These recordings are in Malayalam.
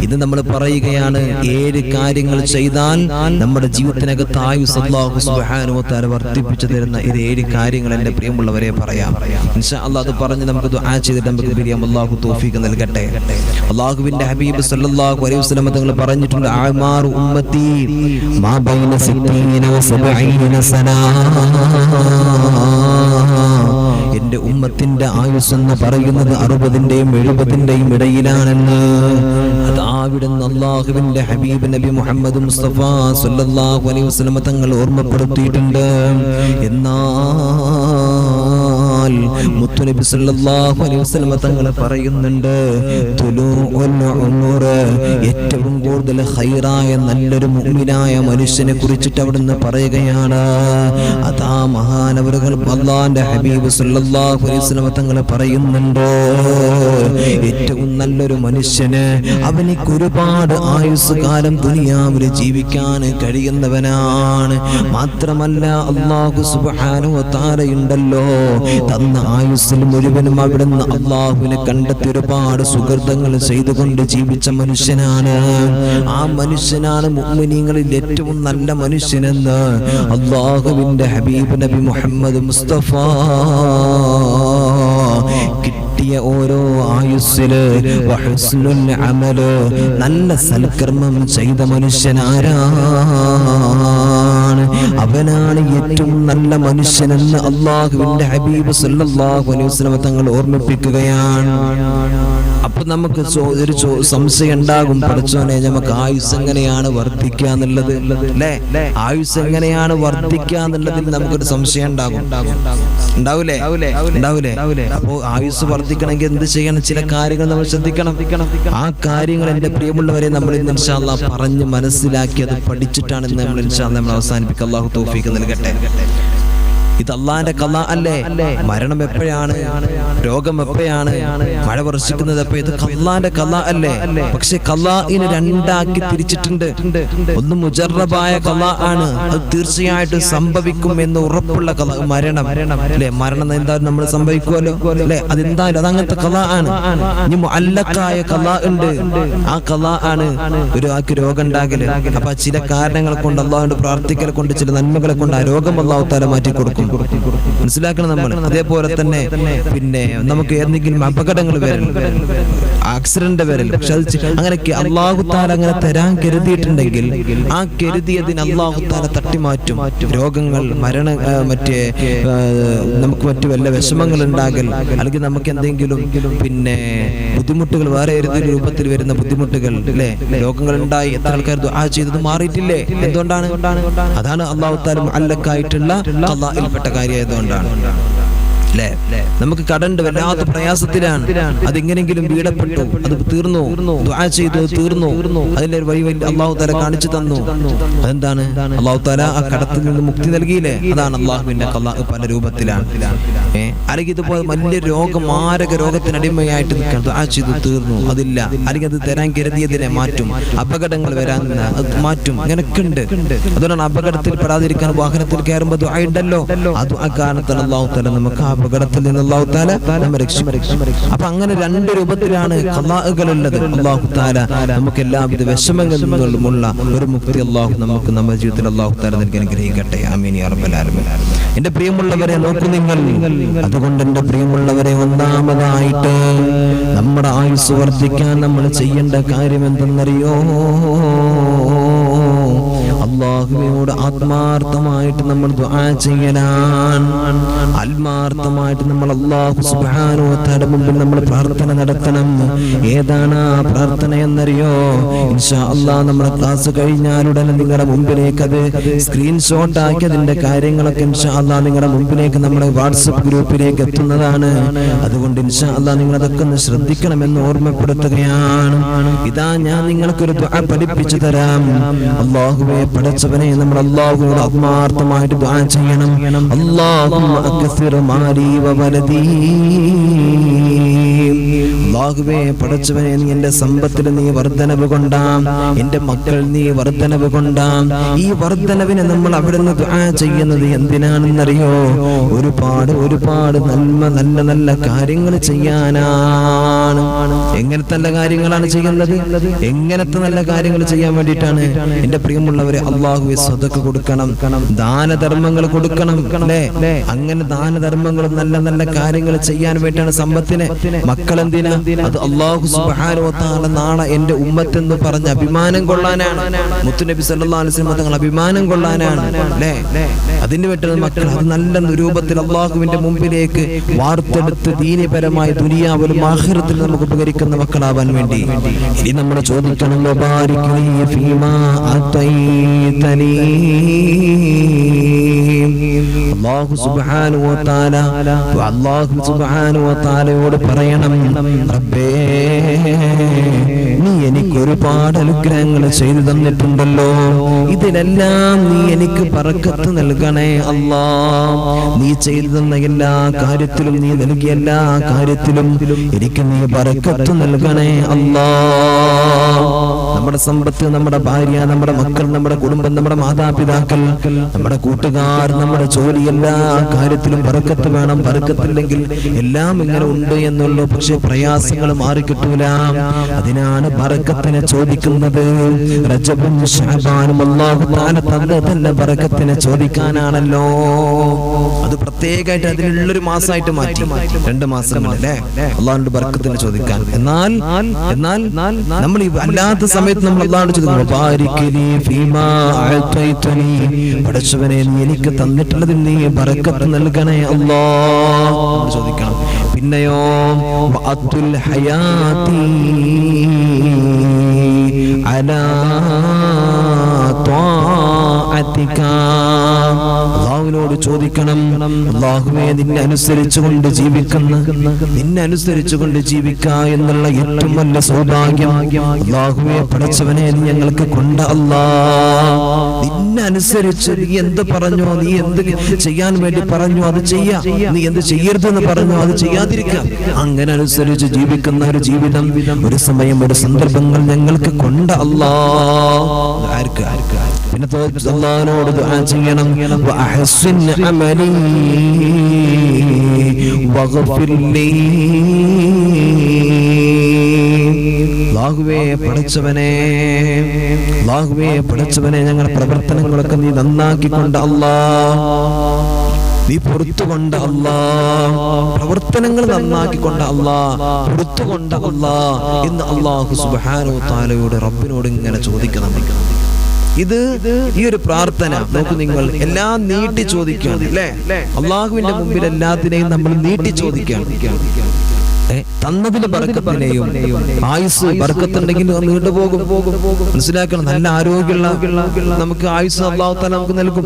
ഇത് നമ്മൾ പറയുകയാണ് 7 കാര്യങ്ങൾ ചെയ്താൽ നമ്മുടെ ജീവിതത്തിനകത്ത് ആയുസ് അല്ലാഹു സുബ്ഹാനഹു വ തആല വർദ്ധിപ്പിച്ചു തരുന്ന ഇത് 7 കാര്യങ്ങൾ എൻ്റെ പ്രിയമുള്ളവരെ പറയാം. ഇൻഷാ അല്ലാഹ് അത് പറഞ്ഞ് നമുക്ക് ദുആ ചെയ്തിട്ട് നമുക്ക് പിരിയാം. അല്ലാഹു തൗഫീഖ് നൽകട്ടെ. അല്ലാഹുവിന്റെ ഹബീബ് സല്ലല്ലാഹു അലൈഹി വസല്ലം തങ്ങൾ പറഞ്ഞിട്ടുണ്ട്, അഅ്മാറു ഉമ്മത്തി മാ ബൈന 60 വ 70 സനാ. എന്റെ ഉമ്മത്തിന്റെ ആയുസ് എന്ന് പറയുന്നത് 60-ന്റെയും 70-ന്റെയും ഇടയിലാണെന്ന് അവിടുന്ന് അല്ലാഹുവിന്റെ ഹബീബ് നബി മുഹമ്മദ് മുസ്തഫ സല്ലല്ലാഹു അലൈഹി വസല്ലം തങ്ങൾ ഓർമ്മപ്പെടുത്തിയിട്ടുണ്ട്. എന്നാൽ മുത്തുനബി സല്ലല്ലാഹു അലൈഹി വസല്ലം തങ്ങൾ പറയുന്നുണ്ട്, ഏറ്റവും കൂടുതൽ ഖൈറായ നല്ലൊരു മുഅ്മിനായ മനുഷ്യനെ കുറിച്ചിട്ട് അവിടുന്ന് പറയുകയാണ്. അതാ മഹാനവറുകൾ അല്ലാഹുവിന്റെ ഹബീബ് സല്ലല്ലാഹു അലൈഹി വസല്ലം തങ്ങൾ പറയുന്നുണ്ട്, ഏറ്റവും നല്ലൊരു മനുഷ്യന് അവനിക്ക് ഒരുപാട് ആയുസ് കാലം ദുനിയാവിൽ ജീവിക്കാൻ കഴിയുന്നവനാണ്. മാത്രമല്ല അല്ലാഹു സുബ്ഹാനഹു വ തആല ഉണ്ടല്ലോ, തന്ന ആയുസ്സിൽ മുഴുവനും അവിടുന്ന് അല്ലാഹുവിനെ കണ്ടെത്തി ഒരുപാട് സുഹൃതങ്ങൾ ചെയ്തുകൊണ്ട് ജീവിച്ച മനുഷ്യനാണ്. ആ മനുഷ്യനാണ് മുഅ്മിനീങ്ങളിൽ ഏറ്റവും നല്ല മനുഷ്യനെന്ന് അല്ലാഹുവിന്റെ ഹബീബ് നബി മുഹമ്മദ് മുസ്തഫ കിട്ടിയ ഓരോ ആയുസ്സില് വഹുസ്നുൽ അമല് നല്ല സൽക്കർമ്മം ചെയ്ത മനുഷ്യനാരാണ്, അവനാണ് ഏറ്റവും നല്ല മനുഷ്യനെന്ന് അല്ലാഹുവിന്റെ ഹബീബ് സല്ലല്ലാഹു അലൈഹി വസല്ലം തങ്ങൾ ഓർമ്മിപ്പിക്കുകയാണ്. അപ്പൊ നമുക്ക് ഒരു സംശയം ഉണ്ടാകും, പഠിച്ചോനെ നമുക്ക് ആയുസ് എങ്ങനെയാണ് വർദ്ധിക്കുക എന്നുള്ളത് അല്ലേ? ആയുസ് എങ്ങനെയാണ് വർദ്ധിക്കുക എന്നുള്ളതിൽ നമുക്കൊരു സംശയം ഉണ്ടാവൂലേ? അപ്പോ ആയുസ് വർദ്ധിക്കണമെങ്കിൽ എന്ത് ചെയ്യണം? ചില കാര്യങ്ങൾ നമ്മൾ ശ്രദ്ധിക്കണം. ആ കാര്യങ്ങൾ എൻ്റെ പ്രിയമുള്ളവരെ നമ്മൾ ഇന്ന് ഇൻഷാ അല്ലാഹ് പറഞ്ഞ് മനസ്സിലാക്കി അത് പഠിച്ചിട്ടാണ് നമ്മൾ ഇൻഷാ അല്ലാഹ് നമ്മൾ അവസാനിപ്പിക്കുക. അല്ലാഹു തൗഫീഖ് നൽകട്ടെ. ഇത് അല്ലാഹുവിന്റെ ഖലാ അല്ലേ? മരണം എപ്പോഴാണ്, രോഗം എപ്പോഴാണ്, മഴ വർഷിക്കുന്നത് എപ്പോ? ഇത് അല്ലാഹുവിന്റെ ഖലാ അല്ലേ? പക്ഷെ ഖലാഇനെ രണ്ടാക്കി തിരിച്ചിട്ടുണ്ട്. ഒന്ന് മുജറബായ ഖലാ ആണ്, അത് തീർച്ചയായിട്ടും സംഭവിക്കും എന്ന് ഉറപ്പുള്ള ഖലാ. മരണം അല്ലേ? മരണം എന്തായാലും നമ്മൾ സംഭവിക്കുമല്ലോ അല്ലേ? അതെന്തായാലും അതങ്ങനത്തെ ഖലാ ആണ്. ഇനി മുഅല്ലഖായ ഖലാ ഉണ്ട്. ആ ഖലാ ആണ് ഒരാൾക്ക് രോഗം ഉണ്ടാകല്. അപ്പൊ ചില കാരണങ്ങൾ കൊണ്ട് അല്ലാഹുവിനോട് പ്രാർത്ഥിക്കൽ കൊണ്ട് ചില നന്മകളെ കൊണ്ട് ആ രോഗം അല്ലാഹു തആല മാറ്റി കൊടുക്കും. മനസ്സിലാക്കണം നമ്മൾ. അതേപോലെ തന്നെ പിന്നെ നമുക്ക് എന്തെങ്കിലും അപകടങ്ങൾ വരൽ, ആക്സിഡന്റ് വരൽ, പക്ഷെ അങ്ങനെയൊക്കെ അല്ലാഹു തആല അങ്ങനെ തരാൻ കരുതിയിട്ടുണ്ടെങ്കിൽ ആ കരുതിയതിന് അല്ലാഹു തആല തട്ടിമാറ്റും. രോഗങ്ങൾ, മരണ, മറ്റേ നമുക്ക് മറ്റു വല്ല വിഷമങ്ങൾ ഉണ്ടാകൽ, അല്ലെങ്കിൽ നമുക്ക് എന്തെങ്കിലും പിന്നെ ബുദ്ധിമുട്ടുകൾ, വേറെ ഏതെങ്കിലും രൂപത്തിൽ വരുന്ന ബുദ്ധിമുട്ടുകൾ അല്ലേ? രോഗങ്ങൾ ഉണ്ടായി, എത്ര ആൾക്കാർ ദുആ ചെയ്തത് മാറിയിട്ടില്ലേ? എന്തുകൊണ്ടാണ്? അതാണ് അല്ലാഹു തആല മുഅല്ലഖായിട്ടുള്ള ഖലാഇൽപ്പെട്ട കാര്യമായതുകൊണ്ടാണ് അല്ലേ? നമുക്ക് കടണ്ട് വല്ലാത്ത പ്രയാസത്തിലാണ്, അതെങ്ങനെങ്കിലും വീടപ്പെട്ടു, അത് തീർന്നു, ദുആ ചെയ്തു, തീർന്നു. അതിന്റെ ഒരു വഴി അല്ലാഹു തആല കാണിച്ചു തന്നു. അതെന്താണ്? അല്ലാഹു തആല ആ കടത്തിൽ നിന്ന് മുക്തി നൽകിയില്ലേ? അതാണ് അല്ലാഹുവിന്റെ ഖലാ. പല രൂപത്തിലാണ്. അല്ലെങ്കിൽ ഇതുപോലെ വലിയ രോഗം, മാരക രോഗത്തിനടിമയായിട്ട് നിൽക്കാൻ ദുആ ചെയ്തു, തീർന്നു, അതില്ല. അല്ലെങ്കിൽ അത് തരാൻ കരുതിയതിനെ മാറ്റും, അപകടങ്ങൾ വരാൻ അത് മാറ്റും. ഇങ്ങനൊക്കെ ഉണ്ട്. അതുകൊണ്ടാണ് അപകടത്തിൽ പെടാതിരിക്കാൻ വാഹനത്തിൽ കയറുമ്പോൾ ദുആ ഉണ്ടല്ലോ. ആ ദുആ കാരണത്താൽ അല്ലാഹു തആല നമുക്ക് അപകടത്തിൽ നിന്ന് അല്ലാഹു തആല നമ്മെ രക്ഷിക്കും. അപ്പൊ അങ്ങനെ രണ്ട് രൂപത്തിലാണ് ഖലാഉകൾ ഉള്ളത്. അല്ലാഹു തആല നമുക്ക് എല്ലാവിധ വിഷമങ്ങളിൽ നിന്നുമുള്ള ഒരു മുക്തി അല്ലാഹു നമുക്ക് നമ്മുടെ ജീവിതത്തിൽ അല്ലാഹു തആല നൽകി അനുഗ്രഹിക്കട്ടെ. ആമീൻ യാ റബ്ബൽ ആലമീൻ. എന്റെ പ്രിയമുള്ളവരെ നോക്കൂ നിങ്ങൾ. അതുകൊണ്ട് എന്റെ പ്രിയമുള്ളവരെ, ഒന്നാമതായിട്ട് നമ്മുടെ ആയുസ് വർദ്ധിക്കാൻ നമ്മൾ ചെയ്യേണ്ട കാര്യം എന്തെന്നറിയോ? അല്ലാഹുവിനോട് ആത്മാർത്ഥമായിട്ട് നമ്മൾ ദുആ ചെയ്യലാണ്. ആത്മാർത്ഥമായിട്ട് നമ്മൾ അല്ലാഹു സുബ്ഹാനഹു വ തആല മുമ്പിൽ നമ്മൾ പ്രാർത്ഥന നടത്തണം. ഏതാണ് ആ പ്രാർത്ഥന എന്നറിയോ? ഇൻഷാ അല്ലാഹ് നമ്മുടെ ക്ലാസ് കഴിഞ്ഞാലുടനെ നിങ്ങളുടെ മുമ്പിലേക്ക് അത് സ്ക്രീൻഷോട്ട് ആക്കി അതിന്റെ കാര്യങ്ങളൊക്കെ ഇൻഷാ അല്ലാഹ് നിങ്ങളുടെ മുമ്പിലേക്ക് നമ്മുടെ വാട്സ്ആപ്പ് ഗ്രൂപ്പിലേക്ക് എത്തുന്നതാണ്. അതുകൊണ്ട് ഇൻഷാ അല്ലാഹ് നിങ്ങൾ അതൊക്കെ ഒന്ന് ശ്രദ്ധിക്കണമെന്ന് ഓർമ്മപ്പെടുത്തുകയാണ്. ഇതാ ഞാൻ നിങ്ങൾക്കൊരു ദുആ പഠിപ്പിച്ചു തരാം. അല്ലാഹുവേ, പടച്ചവനെ, നമ്മൾ അല്ലാഹുവോട് ആത്മാർത്ഥമായിട്ട് ദുആ ചെയ്യണം. അല്ലാഹുമ്മ അക്സിർ മാലി വ വലദി. അല്ലാഹുവേ, പടച്ചവനെ, നീ എന്റെ സമ്പത്തിൽ നീ വർദ്ധനവ് കൊണ്ടാം, എന്റെ മക്കൾ നീ വർദ്ധനവ് കൊണ്ടാം. ഈ വർദ്ധനവിനെ നമ്മൾ അവിടുന്ന് ദുആ ചെയ്യുന്നത് എന്തിനാണെന്നറിയോ? ഒരുപാട് ഒരുപാട് നല്ല നല്ല നല്ല കാര്യങ്ങൾ ചെയ്യാനാണ്. എങ്ങനത്തെ നല്ല കാര്യങ്ങളാണ് ചെയ്യുന്നത്? എങ്ങനത്തെ നല്ല കാര്യങ്ങൾ ചെയ്യാൻ വേണ്ടിയിട്ടാണ്? എന്റെ പ്രിയമുള്ളവരെ, അള്ളാഹുവെ സദഖ കൊടുക്കണം, ദാനധർമ്മങ്ങൾ കൊടുക്കണം, അല്ലേ? അങ്ങനെ ദാനധർമ്മങ്ങളും നല്ല നല്ല കാര്യങ്ങൾ ചെയ്യാൻ വേണ്ടിയാണ് സമ്പത്തിനെ. മക്കൾ എന്തിനാ? അത് അള്ളാഹു സുബ്ഹാനഹു വ തആല നാളെ എന്റെ ഉമ്മത്ത് എന്ന് പറഞ്ഞ് അഭിമാനം കൊള്ളാനാണ്. മുത്തുനബി സല്ലല്ലാഹു അലൈഹി വസല്ലം തങ്ങൾ അഭിമാനം കൊള്ളാനാണ്, അല്ലേ? അതിന് വേണ്ടി മക്കൾ അത് നല്ല രൂപത്തിൽ അള്ളാഹുവിന്റെ മുമ്പിലേക്ക് വാർത്തെടുത്ത് ദീനപരമായ ദുനിയാവിലും ആഖിറത്തിലും നമുക്ക് ഉപകരിക്കുന്ന മക്കളാവാൻ വേണ്ടി ഇനി നമ്മൾ ചോദിക്കണം, അല്ലാഹു സുബ്ഹാനഹു വ തആലയോട് പറയണം, റബ്ബേ നീ എനിക്ക് ഒരുപാട് അനുഗ്രഹങ്ങൾ ചെയ്തു തന്നിട്ടുണ്ടല്ലോ, ഇതിലെല്ലാം നീ എനിക്ക് ബർക്കത്ത് നൽകണേ അല്ലാ. നീ ചെയ്തു തന്ന എല്ലാ കാര്യത്തിലും, നീ നൽകിയ എല്ലാ കാര്യത്തിലും എനിക്ക് നീ ബർക്കത്ത് നൽകണേ അല്ലാ. നമ്മുടെ സമ്പത്ത്, നമ്മുടെ ഭാര്യ, നമ്മുടെ മക്കൾ, നമ്മുടെ കുടുംബം, നമ്മുടെ മാതാപിതാക്കൾ, നമ്മുടെ കൂട്ടുകാർ, നമ്മുടെ ജോലി, എല്ലാ കാര്യത്തിലും ബർക്കത്ത് വേണം. ബർക്കത്തില്ലെങ്കിൽ എല്ലാം ഇങ്ങനെ ഉണ്ട് എന്നുള്ളൂ, പക്ഷെ പ്രയാസങ്ങൾ മാറിക്കിട്ടൂല. അതിനാണ് ബർക്കത്തിനെ ചോദിക്കുന്നത്. റജബും ശഅബാനും അല്ലാഹു തആല തന്നെ ബർക്കത്തിനെ ചോദിക്കാനാണല്ലോ. അത് പ്രത്യേകമായിട്ട് അതിനുള്ളൊരു മാസമായിട്ട് മാറ്റി, 2 മാസങ്ങളല്ലേ അള്ളാഹുവിന്റെ ബർക്കത്തിനെ ചോദിക്കാൻ. എന്നാൽ നമ്മൾ ഈ അല്ലാത്ത സമയത്ത് നമ്മൾ അള്ളാഹുവിനോട് ചോദിക്കുന്നു, പടച്ചവനെ നീ എനിക്ക് തന്നിട്ടുള്ളതിൽ നീ ബർക്കത്ത് നൽകണേ അല്ലാഹ് ചോദിക്കണം. പിന്നെയോ വഅത്തുൽ ഹയാതി അലാ ത്വാഅതിക, അല്ലാഹുവിനോട് ചോദിക്കണം, അല്ലാഹുവേ നിന്നെ അനുസരിച്ചുകൊണ്ട് ജീവിക്കുക എന്നുള്ള ഏറ്റവും വലിയ സൗഭാഗ്യം അല്ലാഹുവേ പടച്ചവനെ നീ ഞങ്ങൾക്ക് കൊണ്ട് അല്ലാഹ്. നിന്നെ അനുസരിച്ച് നീ എന്ത് പറഞ്ഞോ, നീ എന്ത് ചെയ്യാൻ വേണ്ടി പറഞ്ഞു അത് ചെയ്യാ, നീ എന്ത് ചെയ്യരുതെന്ന് പറഞ്ഞു അത് ചെയ്യാതിരിക്കുക. അങ്ങനെ അനുസരിച്ച് ജീവിക്കുന്ന ഒരു ജീവിതം, ഒരു സമയം, ഒരു സന്ദർഭങ്ങൾ ഞങ്ങൾക്ക് കൊണ്ട് അല്ലാഹ്. പിന്നെ അല്ലാഹുവിനോട് ദുആ ചെയ്യണം, വഅഹ്സിൻ അമലി വഗ്ഫിർ ലീ. അല്ലാഹുവേ പടച്ചവനെ ഞങ്ങളുടെ പ്രവർത്തനങ്ങളൊക്കെ നീ നന്നാക്കിക്കൊണ്ട് അല്ലാഹ്, നീ പൊറുത്തുകൊണ്ട് അല്ലാഹ്, പ്രവർത്തനങ്ങൾ നന്നാക്കിക്കൊണ്ട് അല്ലാഹ്, പൊറുത്തുകൊണ്ട് അല്ലാഹ് എന്ന് അല്ലാഹു സുബ്ഹാനഹു വ തആലയോട്, റബ്ബിനോട് ഇങ്ങനെ ചോദിക്കണം. ഇത് ഈ ഒരു പ്രാർത്ഥന നോക്കൂ, നിങ്ങൾ എല്ലാം നീട്ടി ചോദിക്കുകയാണ്, അല്ലേ? അള്ളാഹുവിന്റെ മുമ്പിൽ എല്ലാത്തിനെയും നമ്മൾ നീട്ടി ചോദിക്കുകയാണ്. തന്നതിന്റെ ബർക്കത്തിനെയും, ആയുസ് ബർക്കത്തുണ്ടെങ്കിൽ നീണ്ടുപോകും. മനസ്സിലാക്കണം, നല്ല ആരോഗ്യമുള്ള നമുക്ക് ആയുസ് അല്ലാഹു തആല നമുക്ക് നൽകും.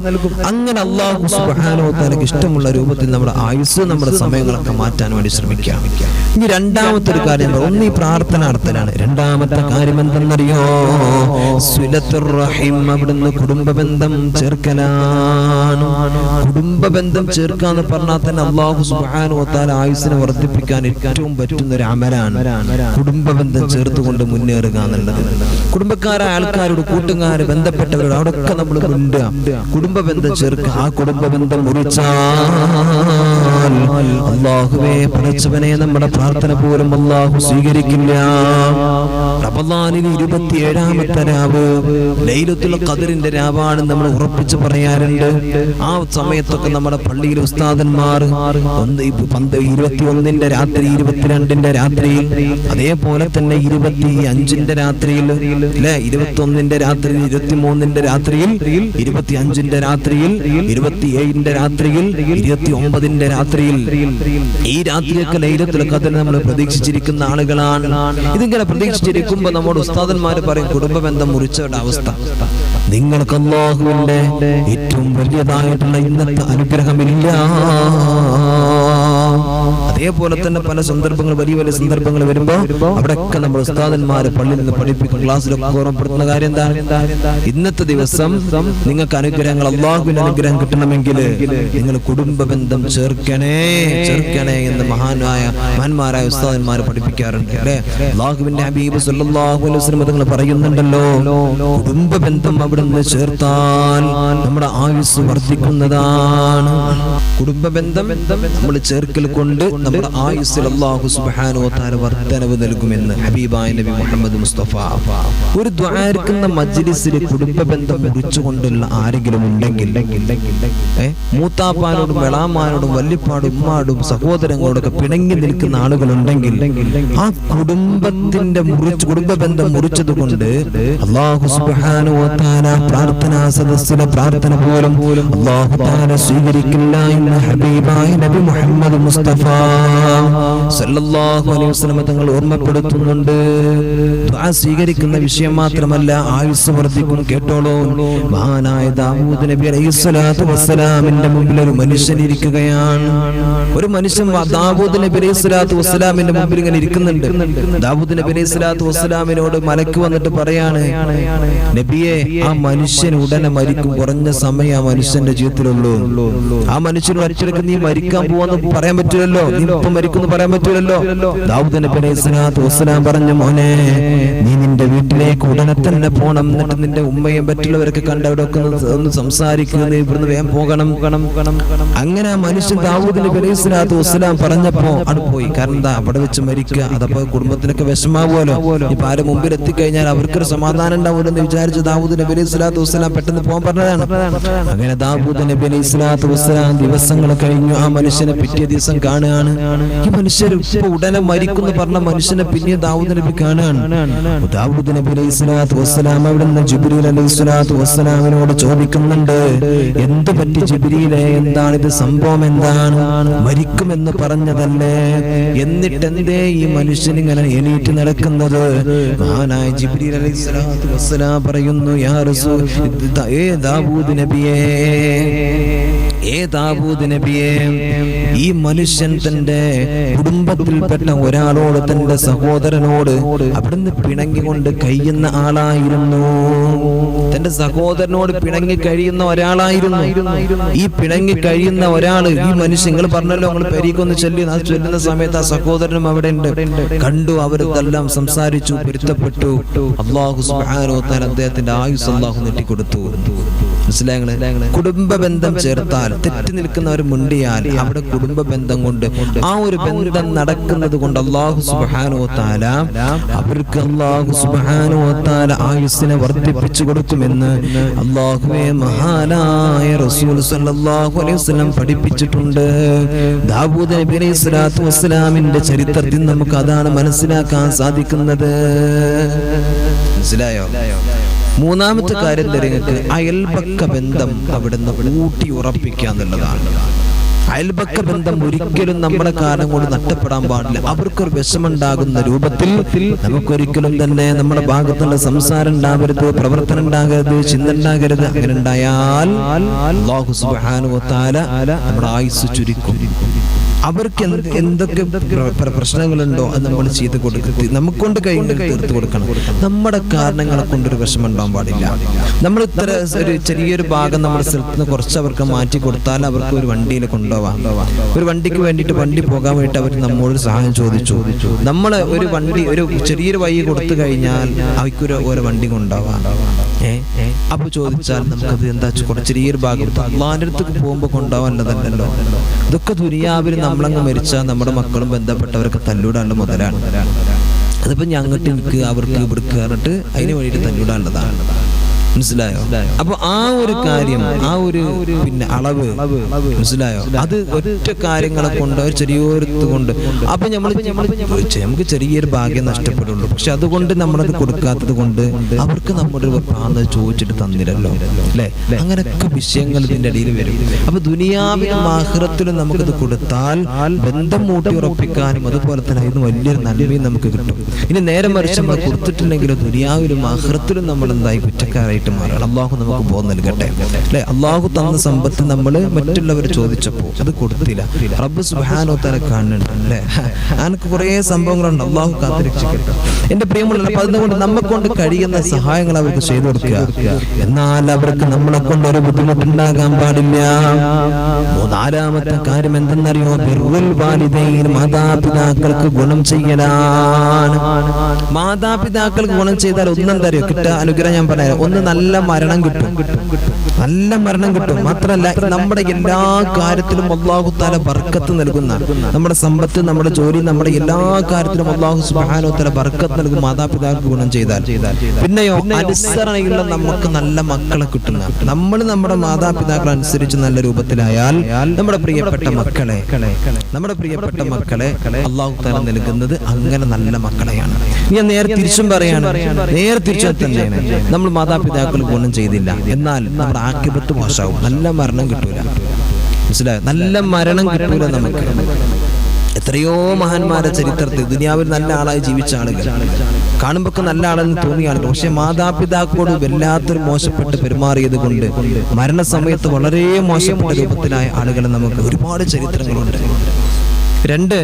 അങ്ങനെ അല്ലാഹു സുബ്ഹാനഹു വ തആലക്ക് ഇഷ്ടമുള്ള രൂപത്തിൽ നമ്മുടെ ആയുസ്, നമ്മുടെ സമയങ്ങളൊക്കെ മാറ്റാൻ വേണ്ടി ശ്രമിക്കാം. ഇനി രണ്ടാമത്തെ ഒരു കാര്യം, ഒന്ന് ഈ പ്രാർത്ഥനാർത്ഥനാണ്. രണ്ടാമത്തെ കാര്യം എന്തെന്നറിയോ? സിലത്തുർ റഹീം, അവിടുന്ന് കുടുംബബന്ധം ചേർക്കലാണ്. കുടുംബബന്ധം ചേർക്കാന്ന് പറഞ്ഞാൽ തന്നെ അല്ലാഹു സുബ്ഹാനഹു വ തആല ആയുസ്സിനെ വർദ്ധിപ്പിക്കാൻ ഏറ്റവും പറ്റുന്ന ഒരു അമലാണ് കുടുംബബന്ധം ചേർത്തുകൊണ്ട് മുന്നേറുക എന്നുള്ളത്. കുടുംബക്കാരായ ആൾക്കാരോട്, കൂട്ടുകാര്, ബന്ധപ്പെട്ടവരോട് അവിടെയൊക്കെ നമ്മൾ മിണ്ടുക, കുടുംബബന്ധം ചേർക്കുക. ആ കുടുംബബന്ധം മുറിച്ചാൽ അല്ലാഹുവേ പടച്ചവനെ നമ്മുടെ പ്രാർത്ഥന പോലും അല്ലാഹു സ്വീകരിക്കില്ല. റമളാനിൽ 27ാമത്തെ രാവ് ലൈലത്തുൽ ഖദറിന്റെ രാവാണ് നമ്മൾ ഉറപ്പിച്ച് പറയാറുണ്ട്. ആ സമയത്തൊക്കെ നമ്മുടെ പള്ളിയിൽ ഉസ്താദന്മാർ 21ന്റെ രാത്രി, 22ന്റെ രാത്രിയിൽ, അതേപോലെ തന്നെ 25ന്റെ രാത്രിയിൽ, അല്ലെ 21ന്റെ രാത്രി, 23ന്റെ രാത്രിയിൽ, 25ന്റെ രാത്രിയിൽ, 27ന്റെ രാത്രിയിൽ, 29ന്റെ രാത്രിയിൽ, ഈ രാത്രിയൊക്കെ ലൈലത്തുൽ ഖദർ നമ്മൾ പ്രതീക്ഷിച്ചിരിക്കുന്ന ആളുകളാണ്. ഇതിങ്ങനെ പ്രതീക്ഷിച്ചിരിക്കുമ്പോ നമ്മുടെ ഉസ്താദന്മാര് പറയും, കുടുംബബന്ധം മുറിച്ചവരുടെ അവസ്ഥ. നിങ്ങൾക്ക് അല്ലാഹുവിന്റെ ഏറ്റവും വലിയതായിട്ടുള്ള ഇന്നത്തെ അനുഗ്രഹമില്ല. അതേപോലെ തന്നെ പല സന്ദർഭങ്ങൾ, വലിയ വലിയ സന്ദർഭങ്ങൾ വരുമ്പോ അവിടെയൊക്കെ നമ്മൾ ഉസ്താദന്മാര് പള്ളിയിൽ നിന്ന് പഠിപ്പിക്കും, ക്ലാസ്സിലൊക്കെ ഓർമ്മപ്പെടുത്തുന്ന കാര്യം എന്താണ്? ഇന്നത്തെ ദിവസം നിങ്ങൾക്ക് അനുഗ്രഹങ്ങൾ, അല്ലാഹുവിന്റെ അനുഗ്രഹം കിട്ടണമെങ്കിൽ നിങ്ങൾ കുടുംബബന്ധം ചേർക്കണേ എന്ന് മഹാന്മാരായ ഉസ്താദന്മാര് പഠിപ്പിക്കാറുണ്ട്, അല്ലെ? അല്ലാഹുവിന്റെ ഹബീബ് സല്ലല്ലാഹു അലൈഹി വസല്ലം തങ്ങൾ പറയുന്നുണ്ടല്ലോ, കുടുംബബന്ധം അവിടുന്ന് ചേർത്താൽ നമ്മുടെ ആയുസ് വർദ്ധിക്കുന്നതാണ്. കുടുംബബന്ധം നമ്മൾ ചേർക്കൽ കൊണ്ട് നമ്മുടെ ആയുസ്സിൽ അല്ലാഹു സുബ്ഹാനഹു വ തആല വർദ്ധനവ് നൽകുമെന്ന് ഹബീബായ നബി മുഹമ്മദ് മുസ്തഫ. ഒരു ദുആർക്കുന്ന മജ്ലിസിൽ കുടുംബ ബന്ധം മുറിച്ചുകൊണ്ടുള്ള ആരെങ്കിലും ഉണ്ടെങ്കിൽ, മൂത്താപ്പാനോടും വെളാമാനോടും വല്യപ്പാടും ഉമ്മാടും സഹോദരങ്ങളോടൊക്കെ പിണങ്ങി നിൽക്കുന്ന ആളുകളുണ്ടെങ്കിൽ ആ കുടുംബ ബന്ധം മുറിച്ചത് കൊണ്ട് അല്ലാഹു സുബ്ഹാനഹു വ തആല പ്രാർത്ഥനാ സദസ്സിലെ പ്രാർത്ഥന പോലും അല്ലാഹു തആല സ്വീകരിക്കില്ല എന്ന് ഹബീബായ നബി മുഹമ്മദ് മുസ്തഫ സല്ലല്ലാഹു അലൈഹി വസല്ലം തങ്ങൾ ഓർമ്മപ്പെടുത്തുന്നുണ്ട്. ദുആ സ്വീകരിക്കുന്ന വിഷയം മാത്രമല്ല, ആയുസ് വർദ്ധിക്കും. കേട്ടോളൂ, മഹാനായ ദാവൂദ് നബി അലൈഹിസ്സലാത്തു വസ്സലാമിന്റെ മുമ്പിൽ ഒരു മനുഷ്യൻ ഇരിക്കുകയാണ്. ഒരു മനുഷ്യൻ ദാവൂദ് നബി അലൈഹിസ്സലാത്തു വസ്സലാമിന്റെ മുമ്പിൽ ഇങ്ങനെ ഇരിക്കുന്നുണ്ട്. ദാവൂദ് നബി അലൈഹിസ്സലാത്തു വസ്സലാമിനോട് മലക്ക് വന്നിട്ട് പറയാണ്, നബിയെ, ആ മനുഷ്യൻ ഉടനെ മരിക്കും, കുറഞ്ഞ സമയം ആ മനുഷ്യന്റെ ജീവിതത്തിലുള്ളൂ. ആ മനുഷ്യനോട് ഒറ്റയ്ക്ക് നീ മരിക്കാൻ പോവാന്ന് പറയാൻ പറ്റില്ലല്ലോ, നീ ഇപ്പം മരിക്കുന്നു പറയാൻ പറ്റില്ലല്ലോ. ദാവൂദ് നബി അലൈഹിസ്സലാത്തു വസ്സലാം പറഞ്ഞു, മോനെ, നീ നിന്റെ വീട്ടിലേക്ക് ഉടനെ തന്നെ പോണം. എന്നിട്ട് നിന്റെ ഉമ്മയും മറ്റുള്ളവരൊക്കെ കണ്ട് അവിടെ ഒക്കെ ഒന്ന് സംസാരിക്കുന്നത്, ഇവിടുന്ന് വേഗം പോകണം. അങ്ങനെ ആ മനുഷ്യൻ ദാവൂദ് നബി അലൈഹിസ്സലാത്തു വസ്സലാം പറഞ്ഞപ്പോ അവിടെ പോയി. കാരണം എന്താ, അവിടെ വെച്ച് മരിക്കുക, അതപ്പോ കുടുംബത്തിനൊക്കെ വിഷമാവുമല്ലോ. ഇപ്പൊ ആരും മുമ്പിൽ എത്തിക്കഴിഞ്ഞാൽ അവർക്കൊരു സമാധാനം ഉണ്ടാവുമല്ലോ എന്ന് വിചാരിച്ച് ദാവൂദ് നബി അലൈഹിസ്സലാത്തു വസ്സലാം പെട്ടെന്ന് പോകാൻ പറഞ്ഞതാണ്. അങ്ങനെ ദാവൂദ് നബി അലൈഹിസ്സലാത്തു വസ്സലാം ദിവസങ്ങൾ കഴിഞ്ഞു. ആ മനുഷ്യനെ പിറ്റേ ദിവസം കാണുകയാണ്. ഈ മനുഷ്യർ ഇപ്പൊ ഉടനെ മരിക്കുന്നു പറഞ്ഞ മനുഷ്യനെ പിന്നെ ദാവൂദ് നബി കാണുകയാണ്. ദാവൂദ് നബി അലൈഹിസ്സലാത്തു വസ്സലാം അവിടെ നിന്ന് ജിബ്രീൽ അലൈഹിസ്സലാത്തു വസ്സലാമിനോട് ചോദിക്കുന്നുണ്ട്, എന്ത് പറ്റി ജിബ്രീലേ, എന്താണ് ഇത്, സംഭവം എന്താണ്? മരിക്കുമെന്ന് പറഞ്ഞതല്ലേ, എന്നിട്ട് എന്തേ ഈ മനുഷ്യൻ ഇങ്ങനെ എണീറ്റ് നടക്കുന്നത്? മഹാനായ ജിബ്രീൽ അലൈഹിസ്സലാത്തു വസ്സലാം പറയുന്നു, യാ റസൂൽ, ദാവൂദ് നബിയേ, ഈ മനുഷ്യൻ തന്റെ കുടുംബത്തിൽപ്പെട്ട ഒരാളോട്, തന്റെ സഹോദരനോട് അവിടുന്ന് പിണങ്ങിക്കൊണ്ട് കഴിയുന്ന ആളായിരുന്നു. തന്റെ സഹോദരനോട് പിണങ്ങി കഴിയുന്ന ഒരാളായിരുന്നു. ഈ പിണങ്ങി കഴിയുന്ന ഒരാള്, ഈ മനുഷ്യൻ, നിങ്ങൾ പറഞ്ഞല്ലോ നിങ്ങൾ പെരീക്കൊന്ന് ചൊല്ലുന്ന സമയത്ത് ആ സഹോദരനും അവിടെ ഉണ്ട്. കണ്ടു, അവരെല്ലാം സംസാരിച്ചു, പൊരുത്തപ്പെട്ടു. അല്ലാഹു സുബ്ഹാനഹു വ തആല അദ്ദേഹത്തിന്റെ ആയുസ് അല്ലാഹു നീട്ടിക്കൊടുത്തു. മനസ്സിലായങ്ങളെ? കുടുംബ ബന്ധം ചേർത്താൽ, തെറ്റി നിൽക്കുന്നവർ മുണ്ടിയാൽ, അവിടെ കുടുംബ ബന്ധം കൊണ്ട് ആ ഒരു ബന്ധം നടക്കുന്നത് കൊണ്ട് അല്ലാഹു സുബ്ഹാനഹു വ തആല അവർക്ക് അല്ലാഹു സുബ്ഹാനഹു വ തആല ആയുസ്സിനെ വർദ്ധിപ്പിച്ചു കൊടുക്കുമെന്ന് അല്ലാഹുവേ മഹാനായ റസൂൽ സല്ലല്ലാഹു അലൈഹി വസല്ലം പഠിപ്പിച്ചിട്ടുണ്ട്. ദാവൂദ് നബി അലൈഹിസ്സലാത്തു വസ്സലാമിന്റെ ചരിത്രത്തിൽ നമുക്ക് അതാണ് മനസ്സിലാക്കാൻ സാധിക്കുന്നത്. മനസ്സിലായോ? മൂന്നാമത്തെ കാര്യം നിങ്ങൾക്ക് അയൽപക്ക ബന്ധം അവിടുന്ന് ഊട്ടി ഉറപ്പിക്കാന്നുള്ളതാണ്. അയൽപക്ക ബന്ധം ഒരിക്കലും നമ്മുടെ കാലം കൊണ്ട് നഷ്ടപ്പെടാൻ പാടില്ല. അവർക്കൊരു വിഷമുണ്ടാകുന്ന രൂപത്തിൽ നമുക്കൊരിക്കലും തന്നെ നമ്മുടെ ഭാഗത്തുള്ള സംസാരം ഉണ്ടാകരുത്, പ്രവർത്തനം ഉണ്ടാകരുത്, ചിന്ത ഉണ്ടാകരുത്. അങ്ങനെ ഉണ്ടായാൽ അല്ലാഹു സുബ്ഹാനഹു വ തആല നമ്മുടെ ആയുസ് ചുരുക്കും. അവർക്ക് എന്തൊക്കെ പ്രശ്നങ്ങളുണ്ടോ അത് നമ്മൾ ചെയ്ത് കൊടുക്കുക, നമുക്കൊണ്ട് കഴിയുന്നത് തീർത്ത് കൊടുക്കണം. നമ്മുടെ കാരണങ്ങളെ കൊണ്ടൊരു വിഷമം ഉണ്ടാവാൻ പാടില്ല. നമ്മൾ ഇത്ര ഒരു ചെറിയൊരു ഭാഗം നമ്മുടെ സ്ഥലത്ത് നിന്ന് കുറച്ച് അവർക്ക് മാറ്റി കൊടുത്താൽ അവർക്ക് ഒരു വണ്ടിയിൽ കൊണ്ടുപോവാം. ഒരു വണ്ടിക്ക് വേണ്ടിയിട്ട് വണ്ടി പോകാൻ വേണ്ടിയിട്ട് അവർ നമ്മോട് സഹായം ചോദിച്ചു. നമ്മൾ ഒരു വണ്ടി, ഒരു ചെറിയൊരു വഴി കൊടുത്തു കഴിഞ്ഞാൽ അവർക്കൊരു ഓരോ വണ്ടി കൊണ്ടുപോവാം. അപ്പൊ ചോദിച്ചാൽ നമുക്കത് എന്താ ചെറിയൊരു ഭാഗം അള്ളാഹിന്റെ അടുത്തേക്ക് പോകുമ്പോ കൊണ്ടുപോകാനല്ലതല്ലോ. ഇതൊക്കെ ദുനിയാവിൽ നമ്മളങ്ങ് മരിച്ചാൽ നമ്മുടെ മക്കളും ബന്ധപ്പെട്ടവരൊക്കെ തല്ലൂടാനുള്ള മുതലാണ്. അതിപ്പോ ഞങ്ങട്ട് എനിക്ക് അവർക്ക് ഇവിടേക്ക് പറഞ്ഞിട്ട് അതിന് വേണ്ടിയിട്ട് തല്ലൂടാനുള്ളതാണ്. മനസ്സിലായോ? അപ്പൊ ആ ഒരു കാര്യം, ആ ഒരു പിന്നെ അളവ്, മനസ്സിലായോ? അത് ഒറ്റ കാര്യങ്ങളെ കൊണ്ട്, ഒരു ചെറിയൊരുത്ത് കൊണ്ട് അപ്പൊ നമുക്ക് ചെറിയൊരു ഭാഗ്യം നഷ്ടപ്പെടുള്ളൂ. പക്ഷെ അതുകൊണ്ട് നമ്മളത് കൊടുക്കാത്തത് കൊണ്ട് അവർക്ക് നമ്മുടെ പ്രാന്ത ചോദിച്ചിട്ട് തന്നിരല്ലോ, അല്ലെ? അങ്ങനെയൊക്കെ വിഷയങ്ങൾ ഇതിന്റെ ഇടയിൽ വരും. അപ്പൊ ദുനിയാവിലും ആഖിറത്തിലും നമുക്കത് കൊടുത്താൽ ബന്ധം മൂട്ടി ഉറപ്പിക്കാനും അതുപോലെ തന്നെ അതിന് വലിയൊരു നന്മയും നമുക്ക് കിട്ടും. ഇനി നേരെ മറിച്ച് നമ്മൾ കൊടുത്തിട്ടില്ലെങ്കിലും ദുനിയാവിലും ആഖിറത്തിലും നമ്മൾ എന്തായി കുറ്റക്കാരായി മാറണം. അള്ളാഹു നമുക്ക് ബോധം നൽകട്ടെ, അല്ലെ? അള്ളാഹു തന്ന സമ്പത്ത് നമ്മൾ മറ്റുള്ളവർ ചോദിച്ചപ്പോ അത് കൊടുത്തില്ല. റബ്ബ് സുബ്ഹാനഹു വ തആല കാണുന്നുണ്ട്, അല്ലെ? എനിക്ക് കുറെ സംഭവങ്ങളുണ്ട്. അള്ളാഹു കാത്തുരക്ഷിക്കട്ടെ. എന്റെ പ്രിയമുള്ള, അതുകൊണ്ട് നമ്മെ കൊണ്ട് കഴിയുന്ന സഹായങ്ങൾ അവർക്ക് ചെയ്തു കൊടുക്കുക. എന്നാൽ അവർക്ക് നമ്മളെ കൊണ്ട് ഒരു ബുദ്ധിമുട്ടുണ്ടാകാൻ പാടില്ല. നാലാമത്തെ കാര്യം എന്തെന്നറിയോ? ബിർറുൽ വാലിദൈൻ, മാതാപിതാക്കൾക്ക് ഗുണം ചെയ്യലാണ്. മാതാപിതാക്കൾക്ക് ഗുണം ചെയ്താൽ ഒന്നെന്തറിയോ കിട്ടുക അനുഗ്രഹം? ഞാൻ പറയാം. ഒന്ന് നല്ല മരണം കിട്ടും, നല്ല മരണം കിട്ടും. മാത്രമല്ല നമ്മുടെ എല്ലാ കാര്യത്തിലും അല്ലാഹു തആല ബർക്കത്ത് നൽകുന്ന, നമ്മുടെ സമ്പത്ത്, നമ്മുടെ ജോലി, നമ്മുടെ എല്ലാ കാര്യത്തിലും അല്ലാഹു സുബ്ഹാനഹു വ തആല ബർക്കത്ത് നൽകും മാതാപിതാക്കൾക്ക് ഗുണം ചെയ്താൽ. പിന്നെയോ അനുസരണയുള്ള നമുക്ക് നല്ല മക്കളെ കിട്ടുന്ന, നമ്മൾ നമ്മുടെ മാതാപിതാക്കളെ അനുസരിച്ച് നല്ല രൂപത്തിലായാൽ നമ്മുടെ പ്രിയപ്പെട്ട മക്കളെ അല്ലാഹു തആല നൽകുന്നത് അങ്ങനെ നല്ല മക്കളെയാണ്. ഞാൻ നേരെ തിരിച്ചും പറയാണ്, നേരെ തിരിച്ചു തന്നെയാണ്. നമ്മൾ മാതാപിതാക്കൾ ഗുണം ചെയ്തില്ല എന്നാൽ നമ്മുടെ ആഖിബത്ത് മോശമാവും, നല്ല മരണം കിട്ടൂല. മനസ്സിലായോ? നല്ല മരണം കിട്ടൂല നമുക്ക്. എത്രയോ മഹാന്മാരുടെ ചരിത്രത്തിൽ ദുനിയാവിൽ നല്ല ആളായി ജീവിച്ച ആളുകൾ, കാണുമ്പോൾ നല്ല ആളെന്ന് തോന്നിയ ആളുകൾ, പക്ഷെ മാതാപിതാക്കളോട് വല്ലാത്തൊരു മോശപ്പെട്ട് പെരുമാറിയത് കൊണ്ട് മരണസമയത്ത് വളരെ മോശപ്പെട്ട രൂപത്തിലായ ആളുകളെ നമുക്ക് ഒരുപാട് ചരിത്രങ്ങളുണ്ട്. രണ്ട്,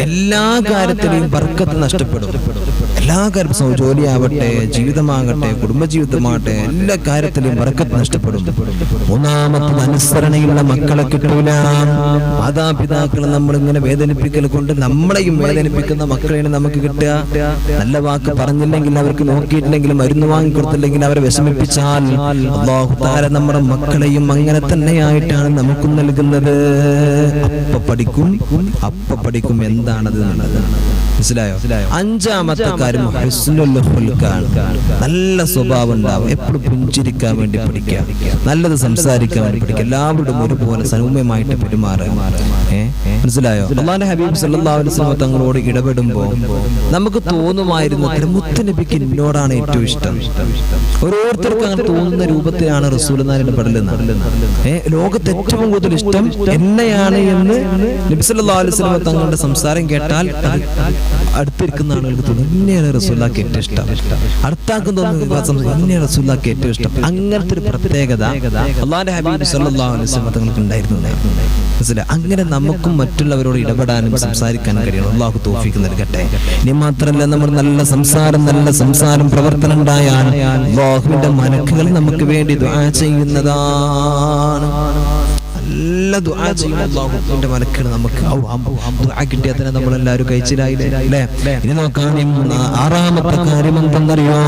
എല്ലാ കാര്യത്തിലും ബർക്കത്ത് നഷ്ടപ്പെടും. എല്ലാ കാര്യത്തിലും, ജോലിയാവട്ടെ, ജീവിതമാകട്ടെ, കുടുംബജീവിതമാകട്ടെ, എല്ലാ കാര്യത്തിലും ബർക്കത്ത് നഷ്ടപ്പെടും. മൂന്നാമത്തെ, അനുസരണയുള്ള മക്കളെ കിട്ടൂല. മാതാപിതാക്കളെ നമ്മളിങ്ങനെ വേദനിപ്പിക്കൽ കൊണ്ട് നമ്മളെയും വേദനിപ്പിക്കുന്ന മക്കളെയാണ് നമുക്ക് കിട്ടുക. നല്ല വാക്ക് പറഞ്ഞില്ലെങ്കിൽ, അവർക്ക് നോക്കിയിട്ടില്ലെങ്കിൽ, മരുന്ന് വാങ്ങിക്കൊടുത്തില്ലെങ്കിൽ, അവരെ വിഷമിപ്പിച്ചാൽ അല്ലാഹു തആല നമ്മുടെ മക്കളെയും അങ്ങനെ തന്നെയായിട്ടാണ് നമുക്ക് നൽകുന്നത്. അപ്പ പഠിക്കും എന്താണത് എന്നുള്ളത്. മനസ്സിലായോ? അഞ്ചാമത്തെ കാര്യം ഹുസ്നുൽ ഖുൽഖാണ്. നല്ല സ്വഭാവം ഉണ്ടാവും. എപ്പോഴും പുഞ്ചിരിക്കാൻ വേണ്ടി പഠിക്കുക, നല്ലത് സംസാരിക്കാൻ വേണ്ടി പഠിക്കുക, എല്ലാവരോടും ഒരുപോലെ സൗമ്യമായിട്ട് പെരുമാറുക. മനസ്സിലായോ? അല്ലാഹുവിന്റെ ഹബീബ് സല്ലല്ലാഹു അലൈഹി വസല്ലം തങ്ങളോട് ഇടപെടുമ്പോൾ നമുക്ക് തോന്നുമായിരുന്നു മുത്തുനബിക്ക് എന്നോടാണ് ഏറ്റവും ഇഷ്ടം. ഓരോരുത്തർക്കും അങ്ങനെ തോന്നുന്ന രൂപത്തിലാണ് റസൂലുള്ളാഹി ഇടപെടലെന്ന്. ലോകത്ത് ഏറ്റവും കൂടുതൽ ഇഷ്ടം എന്നെയാണ് എന്ന് നബി സല്ലല്ലാഹു അലൈഹി വസല്ലം തങ്ങളുടെ സംസാരം കേട്ടാൽ അടുത്തിരിക്കുന്ന ആളുകൾക്ക് തോന്നും എന്നെയാണ് റസൂലുള്ളാഹിക്ക് ഏറ്റവും ഇഷ്ടം. അടുത്താക്കും തോന്നുന്നു എന്നെയാണ് റസൂലുള്ളാഹിക്ക് ഏറ്റവും ഇഷ്ടം. അങ്ങനത്തെ ഒരു പ്രത്യേകത അല്ലാഹുവിന്റെ ഹബീബ് സല്ലല്ലാഹു അലൈഹി വസല്ലം തങ്ങൾക്ക് ഉണ്ടായിരുന്നു. മനസ്സിലായി? അങ്ങനെ നമുക്കും മറ്റുള്ളവരോട് ഇടപെടാനും സംസാരിക്കാനും കഴിയണം. അല്ലാഹു തൗഫീഖ് നൽകട്ടെ. ഇനി മാത്രമല്ല, നമ്മൾ നല്ല സംസാരം പ്രവർത്തനം ഉണ്ടായാൽ അല്ലാഹുവിന്റെ മലക്കുകൾ നമുക്ക് വേണ്ടി ദുആ ചെയ്യുന്നതാണ്. നല്ല ദുആ ചെയ്യുന്ന അല്ലാഹുവിന്റെ മലക്കുകൾ നമുക്ക് ദുആ കിട്ടിയാൽ തന്നെ നമ്മളെല്ലാവരും കഴിച്ചിലായില്ലേ അല്ലേ? ഇനി നോക്കാം, ആറാമത്തെ കാര്യം എന്തെന്നറിയോ?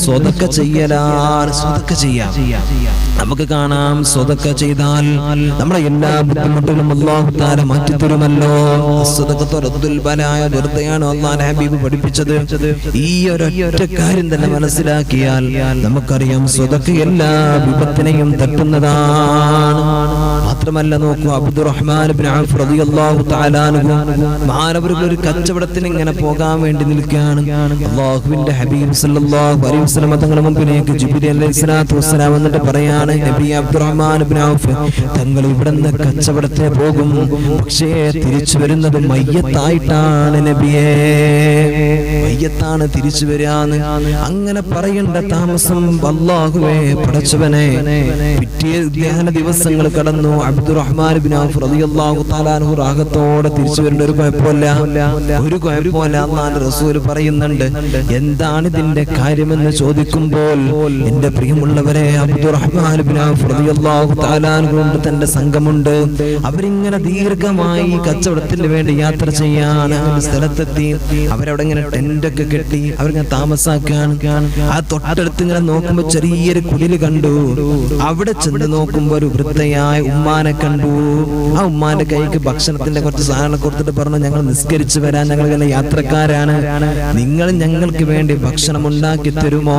സ്വതക്ക ചെയ്യലാണ്. സ്വതക്ക ചെയ്യാം. നമുക്ക് കാണാം, സ്വതക്ക ചെയ്താൽ നമ്മുടെ എല്ലാ ബുദ്ധിമുട്ടുകളും അല്ലാഹു തആല മാറ്റിത്തരുമല്ലോ. സ്വതഖത്തു റദ്ദുൽ ബലായ, വെറുതെയാണ് അല്ലാഹുവിന്റെ ഹബീബ് പഠിപ്പിച്ചത്. ഈ ഒരൊറ്റ കാര്യം തന്നെ മനസ്സിലാക്കിയാൽ നമുക്കറിയാം സ്വതക്ക എല്ലാ വിപത്തിനെയും തട്ടുന്നതാണ്. മാത്രമല്ല, നോക്കൂ, അബ്ദുറഹ്മാൻ ഇബ്നു ഔഫ് റളിയല്ലാഹു തആല അൻഹു മഹാനവറുകൾ ഒരു കച്ചവടത്തിന് ഇങ്ങനെ പോകാൻ വേണ്ടി നിൽക്കുകയാണ്. അല്ലാഹുവിന്റെ ഹബീബ് സല്ലല്ലാഹു അലൈഹി വസല്ലം തങ്ങളുടെ മുമ്പിലേക്ക് ജിബ്രീൽ അലൈഹിസ്സലാത്തു വസ്സലാം വന്നിട്ട് പറയാണ്, നബി അബ്ദുറഹ്മാൻ ഇബ്നു ഔഫ്, തങ്ങൾ ഇവിടുന്ന് കച്ചവടത്തിന് പോകും, പക്ഷേ തിരിച്ചു വരുന്നത് മയ്യത്തായിട്ടാണ് നബിയേ, മയ്യത്താണ് തിരിച്ചു വരാന്ന്. അങ്ങനെ പറയേണ്ട താമസം അല്ലാഹുവേ പടച്ചവനെ. പിറ്റേ ധ്യാന ദിവസങ്ങൾ കടന്നു. അബ്ദുറഹ്മാൻ ഇബ്നു ഔഫ് റളിയല്ലാഹു തആല അൻഹു റാഹത്തോടെ തിരിച്ചു വരേണ്ട ഒരു കുഴപ്പമില്ല. അല്ലാഹുവിന്റെ റസൂൽ പറയുന്നുണ്ട്, എന്താണ് ഇതിന്റെ കാര്യമെന്ന് ചോദിക്കുമ്പോൾ, എന്റെ പ്രിയമുള്ളവരെ, അബ്ദുറഹ്മാൻ ഇബ്നു ഔഫ് റളിയല്ലാഹു തആല അൻഹു തന്റെ സംഘമുണ്ട്. അവരിങ്ങനെ ദീർഘമായി കച്ചവടത്തിന് വേണ്ടി യാത്ര ചെയ്യാൻ സ്ഥലത്തെത്തി. അവരവിടെ ഇങ്ങനെ ടെന്റൊക്കെ കെട്ടി അവരിങ്ങനെ താമസാക്കാണ്. ആ തൊട്ടടുത്ത് ഇങ്ങനെ നോക്കുമ്പോ ചെറിയൊരു കുടില് കണ്ടു. അവിടെ ചെന്ന് നോക്കുമ്പോ ഒരു വൃദ്ധയായ ഉമ്മാനെ കണ്ടു. ആ ഉമ്മാന്റെ കൈക്ക് ഭക്ഷണത്തിന്റെ കുറച്ച് സാധനം കൊടുത്തിട്ട് പറഞ്ഞു, ഞങ്ങൾ നിസ്കരിച്ചു വരാൻ, ഞങ്ങൾ ഇങ്ങനെ യാത്രക്കാരാണ്, നിങ്ങൾ ഞങ്ങൾക്ക് വേണ്ടി ഭക്ഷണം ഉണ്ടാക്കി തരുമോ?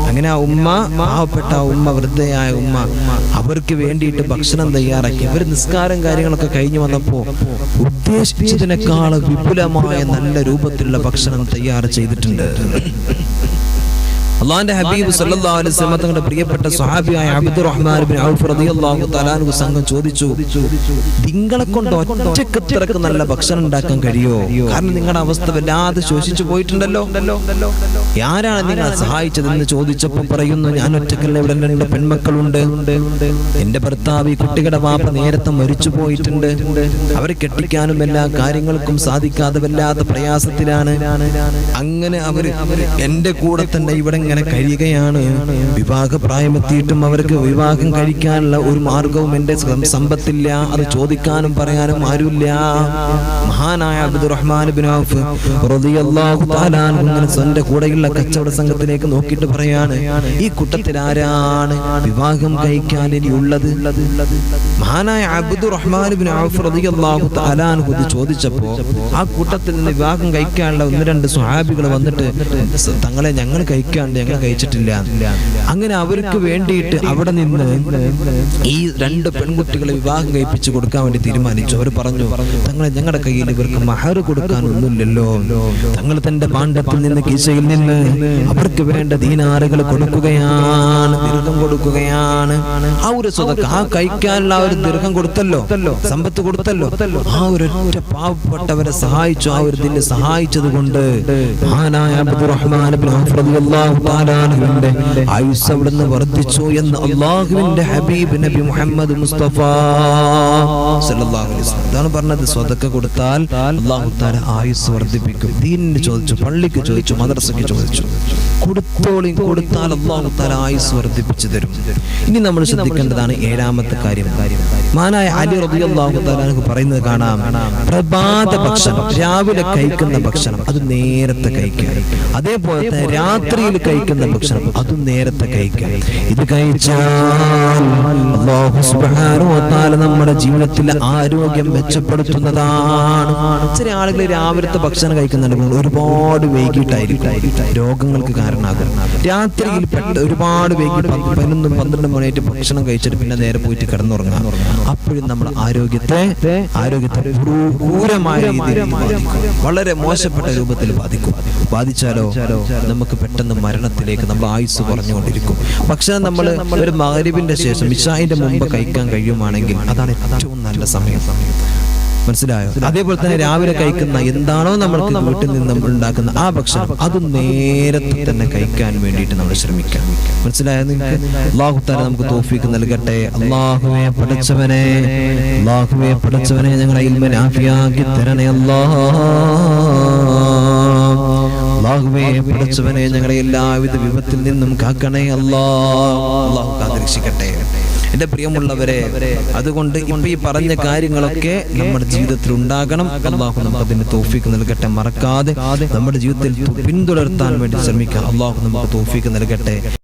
അങ്ങനെ ആ ഉമ്മ, പാവപ്പെട്ട ഉമ്മ, വൃദ്ധയായ ഉമ്മ, അവർക്ക് വേണ്ടിയിട്ട് ഭക്ഷണം തയ്യാറാക്കി. അവർ നിസ്കാരം കാര്യങ്ങളൊക്കെ കഴിഞ്ഞു വന്നപ്പോ ഉദ്ദേശിച്ചതിനേക്കാൾ വിപുലമായ നല്ല രൂപത്തിലുള്ള ഭക്ഷണം തയ്യാർ ചെയ്തിട്ടുണ്ട്. അല്ലാഹുവിന്റെ ഹബീബ് സല്ലല്ലാഹു അലൈഹി വസല്ലം തങ്ങളുടെ പ്രിയപ്പെട്ട സ്വഹാബിയായ അബ്ദുറഹ്മാൻ ഇബ്നു ഔഫ് റളിയല്ലാഹു തആല അൻഹു സംഘം ചോദിച്ചു, നിങ്ങളെ കൊണ്ട് ഒറ്റയ്ക്ക് ഇത്രക്ക് നല്ല ഭക്ഷണം ഉണ്ടാക്കാൻ കഴിയുമോ? കാരണം നിങ്ങളുടെ അവസ്ഥ വല്ലാതെ ശോഷിച്ചു പോയിട്ടുണ്ടല്ലോ. ആരാണ് നിങ്ങളെ സഹായിച്ചതെന്ന് ചോദിച്ചപ്പോൾ പറയുന്നു, ഞാൻ ഒറ്റയ്ക്കല്ല, ഇവിടെ രണ്ട് പെൺമക്കളുണ്ട്. എന്റെ ഭർത്താവ്, ഈ കുട്ടികളുടെ വാപ്പ നേരത്തെ മരിച്ചു പോയിട്ടുണ്ട്. അവരെ കെട്ടിക്കാനും എല്ലാ കാര്യങ്ങൾക്കും സാധിക്കാതെ വല്ലാത്ത പ്രയാസത്തിലാണ്. അങ്ങനെ അവര് എന്റെ കൂടെ തന്നെ ഇവിടെ ഇങ്ങനെ ഇങ്ങനെ കഴിയുകയാണ്. വിവാഹ പ്രായമെത്തിയിട്ടും അവർക്ക് വിവാഹം കഴിക്കാനുള്ള ഒരു മാർഗവും എന്റെ സമ്പത്തില്ല, അത് ചോദിക്കാനും പറയാനും ആരുമില്ല. മഹാനായ അബ്ദുറഹ്മാൻ ബിൻ ഔഫ് റളിയല്ലാഹു തആല അൻഹു തന്റെ കൂടെയുള്ള കച്ചവട സംഘത്തിലേക്ക് നോക്കിയിട്ട് പറയാണ്, ഈ കൂട്ടത്തിൽ ആരാണ് വിവാഹം കഴിക്കാൻ ഇനിയുള്ളത്? മഹാനായ അബ്ദുറഹ്മാൻ ബിൻ ഔഫ് റളിയല്ലാഹു തആല അൻഹു ചോദിച്ചപ്പോൾ ആ കൂട്ടത്തിൽ നിന്ന് വിവാഹം കഴിക്കാനുള്ള 1-2 സ്വഹാബികൾ വന്നിട്ട്, തങ്ങളെ ഞങ്ങൾ കഴിക്കാണ്ട്, ഞങ്ങൾ കഴിച്ചിട്ടില്ല. അങ്ങനെ അവർക്ക് വേണ്ടിയിട്ട് അവിടെ നിന്ന് ഈ 2 പെൺകുട്ടികളെ വിവാഹം കഴിപ്പിച്ചു കൊടുക്കാൻ വേണ്ടി തീരുമാനിച്ചു. അവർ പറഞ്ഞു, തങ്ങളെ ഞങ്ങളുടെ കയ്യിൽ ഇവർക്ക് മഹർ കൊടുക്കാൻ ഒന്നുമില്ലല്ലോ, തങ്ങൾ തന്റെ പാണ്ഡത്തിൽ നിന്ന് കീശയിൽ നിന്ന് അവർക്ക് വേണ്ട ദീനാറുകൾ കൊടുക്കുകയാണ്, ദീർഘം കൊടുക്കുകയാണ്. ആ ഒരു സ്വതക്ക, ആ കഴിക്കാനുള്ള ആ ഒരു ദീർഘം കൊടുത്തല്ലോ, സമ്പത്ത് കൊടുത്തല്ലോ, ആ ഒരൊറ്റ പാവപ്പെട്ടവരെ സഹായിച്ചു. ആ ഒരു ദിനെ സഹായിച്ചത് കൊണ്ട് മഹാനായ അബ്ദുറഹ്മാൻ ഇബ്നു ഔഫ് റളിയല്ലാഹു തആല അൻഹുവിന്റെ ആയുസ് അവിടുന്ന് വർദ്ധിച്ചു എന്ന് അല്ലാഹുവിന്റെ ഹബീബ് നബി മുഹമ്മദ് മുസ്തഫ സല്ലല്ലാഹു അലൈഹി വസല്ലം അതാണ് പറഞ്ഞത്. സ്വതക്ക കൊടുത്താൽ അല്ലാഹു തആല ആയുസ് വർദ്ധിപ്പിക്കും. ദീനിന് ചോദിച്ചു, പള്ളിക്ക് ചോദിച്ചു, മദ്രസയ്ക്ക് ചോദിച്ചു, കൊടുത്തോളി, കൊടുത്താൽ അല്ലാഹു തആല ആയുസ് വർദ്ധിപ്പിച്ചു തരും. ഇനി നമ്മൾ ശ്രദ്ധിക്കേണ്ടതാണ് 7ാമത്തെ കാര്യം. മഹാനായ അലി റളിയല്ലാഹു തആല അൻഹു പറയുന്നത് കാണാം, പ്രഭാത ഭക്ഷണം, രാവിലെ കഴിക്കുന്ന ഭക്ഷണം അത് നേരത്തെ കഴിക്കുക, അതേപോലെ തന്നെ രാത്രിയിൽ കഴിക്കുന്ന ഭക്ഷണം അതും നേരത്തെ കഴിക്കുക. ഇത് കഴിച്ചാൽ അല്ലാഹു സുബ്ഹാനഹു വ തആല നമ്മുടെ ജീവിതത്തിലെ ആരോഗ്യം മെച്ചപ്പെടുത്തുന്നതാണ്. ചില ആളുകൾ രാവിലത്തെ ഭക്ഷണം കഴിക്കുന്നുണ്ട്, ഒരുപാട് വൈകിട്ടായിരിക്കും, രോഗങ്ങൾക്ക് കാരണമാകും. രാത്രിയിൽ ഒരുപാട് വൈകി 11-12 മണിയായിട്ട് ഭക്ഷണം കഴിച്ചിട്ട് പിന്നെ നേരെ പോയിട്ട് കിടന്നുറങ്ങാം. അപ്പോഴും നമ്മൾ ആരോഗ്യത്തെ ക്രൂരമായ രീതിയിൽ വളരെ മോശപ്പെട്ട രൂപത്തിൽ ബാധിച്ചാലോ നമുക്ക് പെട്ടെന്ന് മരണത്തിലേക്ക് നമ്മുടെ ആയുസ് കുറഞ്ഞുകൊണ്ടിരിക്കും. പക്ഷെ നമ്മൾ ഒരു മഗ്‌രിബിന്റെ ശേഷം ഇശാഇന്റെ മുമ്പ് കഴിക്കാൻ കഴിയുവാണെങ്കിൽ അതാണ് ഏറ്റവും നല്ല സമയം. മനസ്സിലായോ? അതേപോലെ തന്നെ രാവിലെ കഴിക്കുന്ന എന്താണോ നമ്മൾക്ക് വീട്ടിൽ നിന്ന് നമ്മൾ ഉണ്ടാക്കുന്ന ആ ഭക്ഷണം അത് നേരത്തെ തന്നെ കഴിക്കാൻ വേണ്ടിയിട്ട് നമ്മൾ ശ്രമിക്കാം. മനസ്സിലായോ നിങ്ങൾക്ക്? അല്ലാഹു തആല നമുക്ക് തൗഫീഖ് നൽകട്ടെ. അല്ലാഹുവേ പടച്ചവനെ, അല്ലാഹുവേ പടച്ചവനെ, ഞങ്ങളെ ഇൽമ നാഫിയാക്കി തരണേ അല്ലാഹ്. അല്ലാഹുവേ പടച്ചവനെ, ഞങ്ങളെ എല്ലാവിധ വിപത്തിൽ നിന്നും കാക്കണേ അല്ലാഹ്. അല്ലാഹു കാത്തിരക്ഷിക്കട്ടെ. എന്റെ പ്രിയമുള്ളവരെ, അതുകൊണ്ട് ഇപ്പൊ ഈ പറഞ്ഞ കാര്യങ്ങളൊക്കെ നമ്മുടെ ജീവിതത്തിൽ ഉണ്ടാകണം. അല്ലാഹു നമുക്ക് അതിന് തൗഫീഖ് നൽകട്ടെ. മറക്കാതെ നമ്മുടെ ജീവിതത്തിൽ പിന്തുടർത്താൻ വേണ്ടി ശ്രമിക്കാം. അല്ലാഹു നമുക്ക് തൗഫീഖ് നൽകട്ടെ.